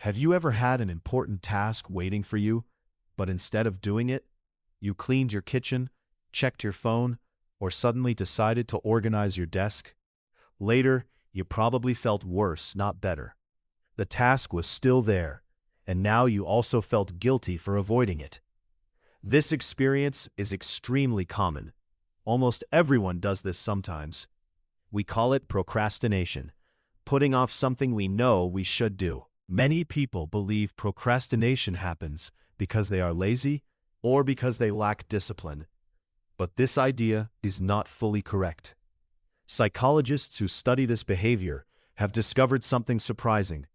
Have you ever had an important task waiting for you, but instead of doing it, you cleaned your kitchen, checked your phone, or suddenly decided to organize your desk? Later, you probably felt worse, not better. The task was still there, and now you also felt guilty for avoiding it. This experience is extremely common. Almost everyone does this sometimes. We call it procrastination, putting off something we know we should do. Many people believe procrastination happens because they are lazy or because they lack discipline. But this idea is not fully correct. Psychologists who study this behavior have discovered something surprising.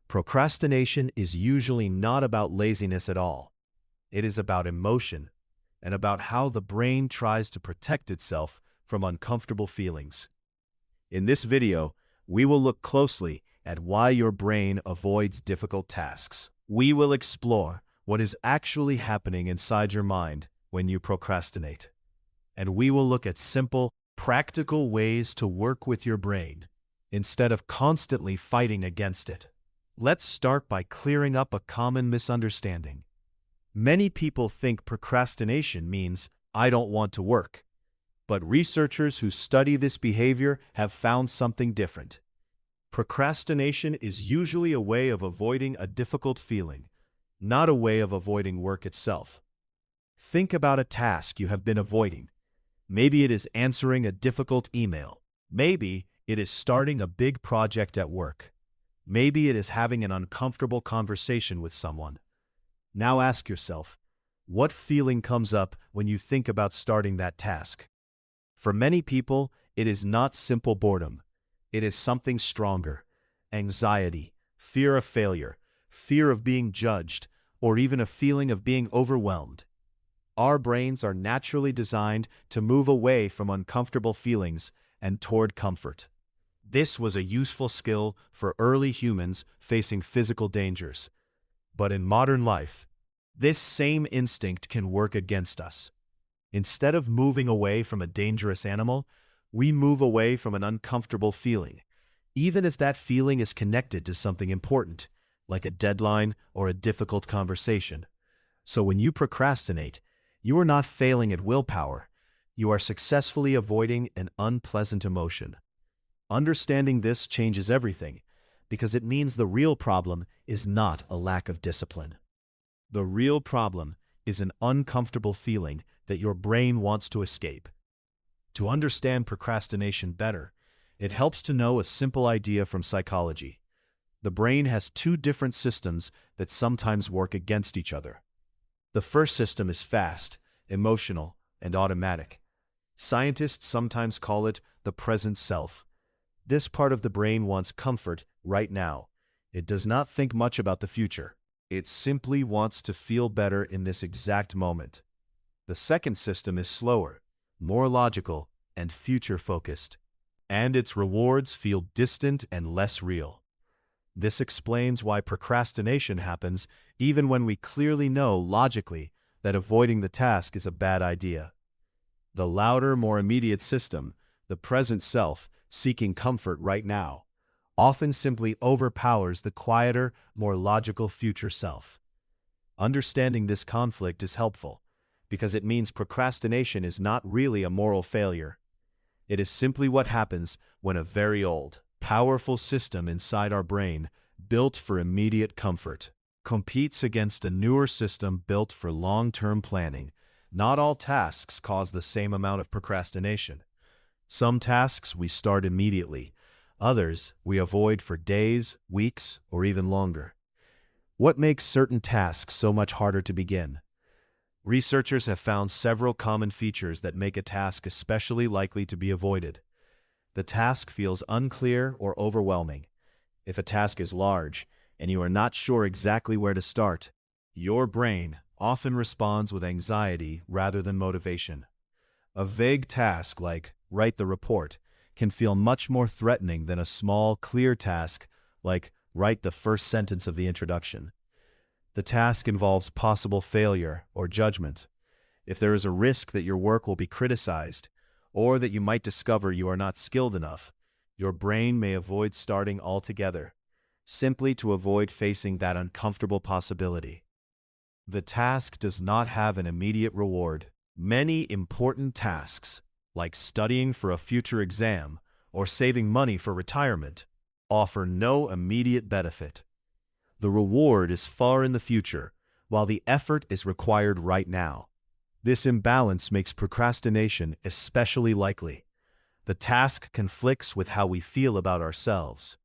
Procrastination is usually not about laziness at all. It is about emotion and about how the brain tries to protect itself from uncomfortable feelings. In this video, we will look closely at why your brain avoids difficult tasks. We will explore what is actually happening inside your mind when you procrastinate. And we will look at simple, practical ways to work with your brain instead of constantly fighting against it. Let's start by clearing up a common misunderstanding. Many people think procrastination means I don't want to work. But researchers who study this behavior have found something different. Procrastination is usually a way of avoiding a difficult feeling, not a way of avoiding work itself. Think about a task you have been avoiding. Maybe it is answering a difficult email. Maybe it is starting a big project at work. Maybe it is having an uncomfortable conversation with someone. Now ask yourself, what feeling comes up when you think about starting that task? For many people, it is not simple boredom. It is something stronger: anxiety, fear of failure, fear of being judged, or even a feeling of being overwhelmed. Our brains are naturally designed to move away from uncomfortable feelings and toward comfort. This was a useful skill for early humans facing physical dangers. But in modern life, this same instinct can work against us. Instead of moving away from a dangerous animal, we move away from an uncomfortable feeling, even if that feeling is connected to something important, like a deadline or a difficult conversation. So when you procrastinate, you are not failing at willpower. You are successfully avoiding an unpleasant emotion. Understanding this changes everything, because it means the real problem is not a lack of discipline. The real problem is an uncomfortable feeling that your brain wants to escape. To understand procrastination better, it helps to know a simple idea from psychology. The brain has two different systems that sometimes work against each other. The first system is fast, emotional, and automatic. Scientists sometimes call it the present self. This part of the brain wants comfort right now. It does not think much about the future. It simply wants to feel better in this exact moment. The second system is slower, more logical, and future-focused, and its rewards feel distant and less real. This explains why procrastination happens even when we clearly know logically that avoiding the task is a bad idea. The louder, more immediate system, the present self, seeking comfort right now, often simply overpowers the quieter, more logical future self. Understanding this conflict is helpful, because it means procrastination is not really a moral failure. It is simply what happens when a very old, powerful system inside our brain, built for immediate comfort, competes against a newer system built for long-term planning. Not all tasks cause the same amount of procrastination. Some tasks we start immediately. Others we avoid for days, weeks, or even longer. What makes certain tasks so much harder to begin? Researchers have found several common features that make a task especially likely to be avoided. The task feels unclear or overwhelming. If a task is large and you are not sure exactly where to start, your brain often responds with anxiety rather than motivation. A vague task like write the report can feel much more threatening than a small, clear task like write the first sentence of the introduction. The task involves possible failure or judgment. If there is a risk that your work will be criticized, or that you might discover you are not skilled enough, your brain may avoid starting altogether. simply to avoid facing that uncomfortable possibility. The task does not have an immediate reward. Many important tasks, like studying for a future exam or saving money for retirement, offer no immediate benefit. The reward is far in the future, while the effort is required right now. This imbalance makes procrastination especially likely. The task conflicts with how we feel about ourselves.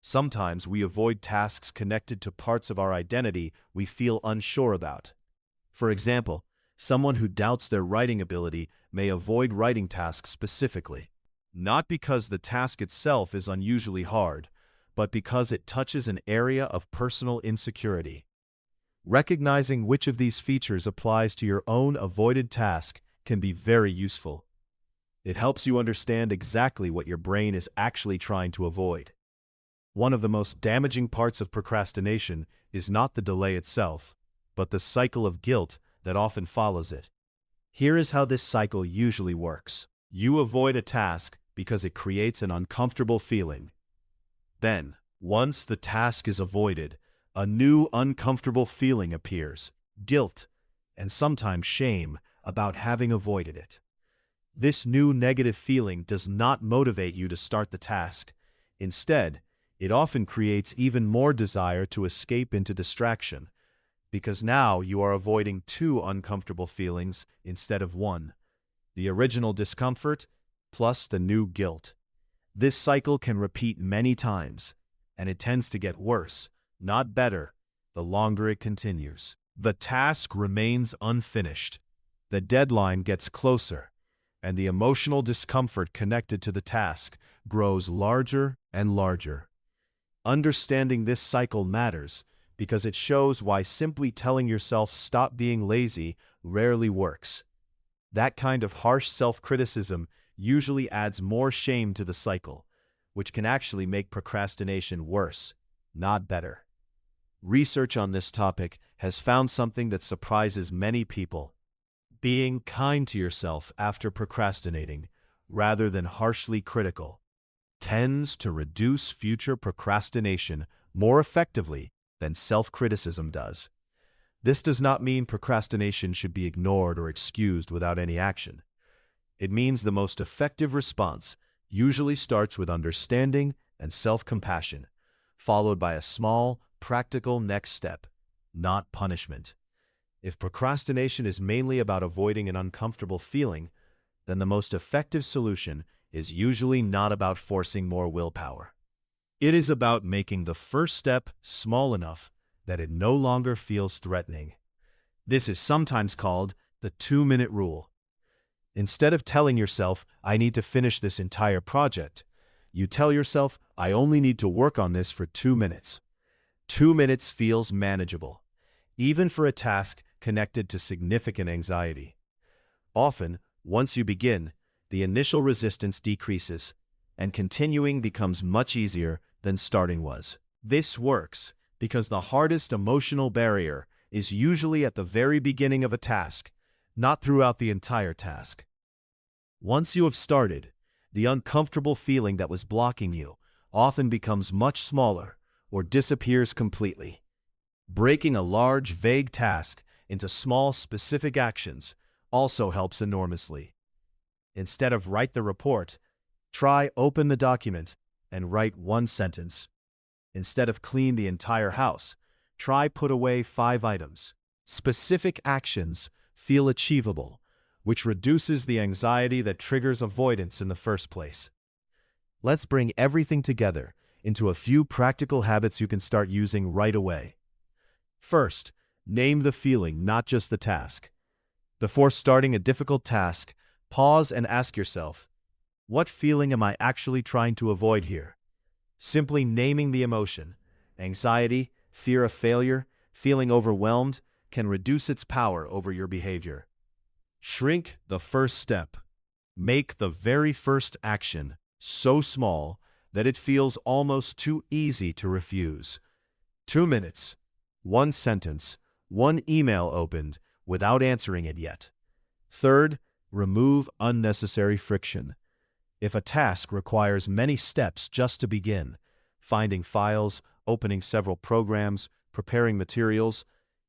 Sometimes we avoid tasks connected to parts of our identity we feel unsure about. For example, someone who doubts their writing ability may avoid writing tasks specifically, not because the task itself is unusually hard, but because it touches an area of personal insecurity. Recognizing which of these features applies to your own avoided task can be very useful. It helps you understand exactly what your brain is actually trying to avoid. One of the most damaging parts of procrastination is not the delay itself, but the cycle of guilt that often follows it. Here is how this cycle usually works. You avoid a task because it creates an uncomfortable feeling. Then, once the task is avoided, a new uncomfortable feeling appears, guilt, and sometimes shame about having avoided it. This new negative feeling does not motivate you to start the task. Instead, it often creates even more desire to escape into distraction, because now you are avoiding two uncomfortable feelings instead of one: the original discomfort plus the new guilt. This cycle can repeat many times, and it tends to get worse, not better, the longer it continues. The task remains unfinished. The deadline gets closer, and the emotional discomfort connected to the task grows larger and larger. Understanding this cycle matters because it shows why simply telling yourself stop being lazy rarely works. That kind of harsh self-criticism usually adds more shame to the cycle, which can actually make procrastination worse, not better. Research on this topic has found something that surprises many people. Being kind to yourself after procrastinating, rather than harshly critical, tends to reduce future procrastination more effectively than self-criticism does. This does not mean procrastination should be ignored or excused without any action. It means the most effective response usually starts with understanding and self-compassion, followed by a small, practical next step, not punishment. If procrastination is mainly about avoiding an uncomfortable feeling, then the most effective solution is usually not about forcing more willpower. It is about making the first step small enough that it no longer feels threatening. This is sometimes called the 2-minute rule. Instead of telling yourself, I need to finish this entire project, you tell yourself, I only need to work on this for 2 minutes. 2 minutes feels manageable, even for a task connected to significant anxiety. Often, once you begin, the initial resistance decreases, and continuing becomes much easier than starting was. This works because the hardest emotional barrier is usually at the very beginning of a task, not throughout the entire task. Once you have started, the uncomfortable feeling that was blocking you often becomes much smaller or disappears completely. Breaking a large, vague task into small, specific actions also helps enormously. Instead of write the report, try open the document and write one sentence. Instead of clean the entire house, try put away 5 items. Specific actions feel achievable, which reduces the anxiety that triggers avoidance in the first place. Let's bring everything together into a few practical habits you can start using right away. First, name the feeling, not just the task. Before starting a difficult task, pause and ask yourself, what feeling am I actually trying to avoid here? Simply naming the emotion, anxiety, fear of failure, feeling overwhelmed, can reduce its power over your behavior. Shrink the first step. Make the very first action so small that it feels almost too easy to refuse. 2 minutes, 1 sentence, 1 email opened without answering it yet. Third, remove unnecessary friction. If a task requires many steps just to begin, finding files, opening several programs, preparing materials.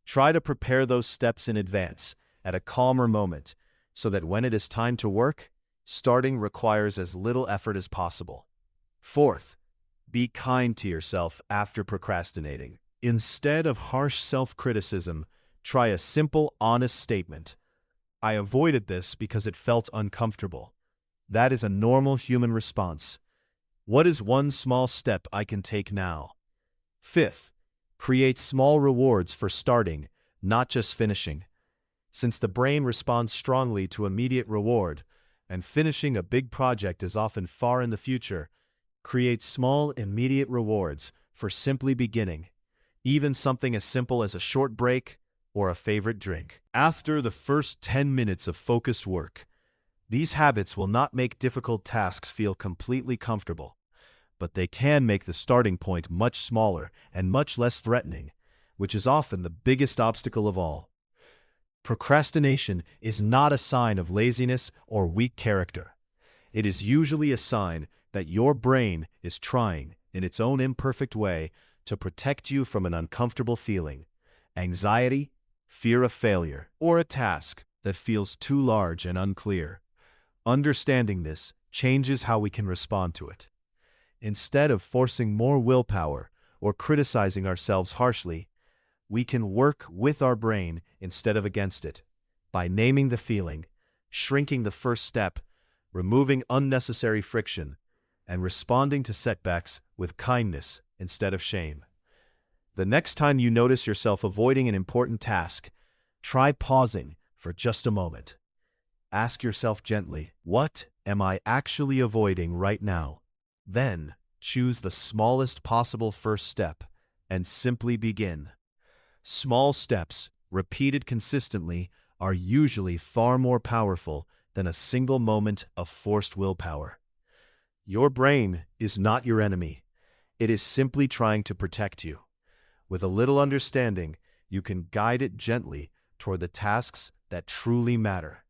Try to prepare those steps in advance, at a calmer moment, so that when it is time to work, starting requires as little effort as possible. Fourth, be kind to yourself after procrastinating. Instead of harsh self-criticism, try a simple, honest statement. I avoided this because it felt uncomfortable. That is a normal human response. What is one small step I can take now? Fifth, create small rewards for starting, not just finishing. Since the brain responds strongly to immediate reward, and finishing a big project is often far in the future, create small, immediate rewards for simply beginning, even something as simple as a short break or a favorite drink. After the first 10 minutes of focused work, these habits will not make difficult tasks feel completely comfortable, but they can make the starting point much smaller and much less threatening, which is often the biggest obstacle of all. Procrastination is not a sign of laziness or weak character. It is usually a sign that your brain is trying, in its own imperfect way, to protect you from an uncomfortable feeling, anxiety, fear of failure, or a task that feels too large and unclear. Understanding this changes how we can respond to it. Instead of forcing more willpower or criticizing ourselves harshly, we can work with our brain instead of against it, by naming the feeling, shrinking the first step, removing unnecessary friction, and responding to setbacks with kindness instead of shame. The next time you notice yourself avoiding an important task, try pausing for just a moment. Ask yourself gently, what am I actually avoiding right now? Then, choose the smallest possible first step and simply begin. Small steps, repeated consistently, are usually far more powerful than a single moment of forced willpower. Your brain is not your enemy. It is simply trying to protect you. With a little understanding, you can guide it gently toward the tasks that truly matter.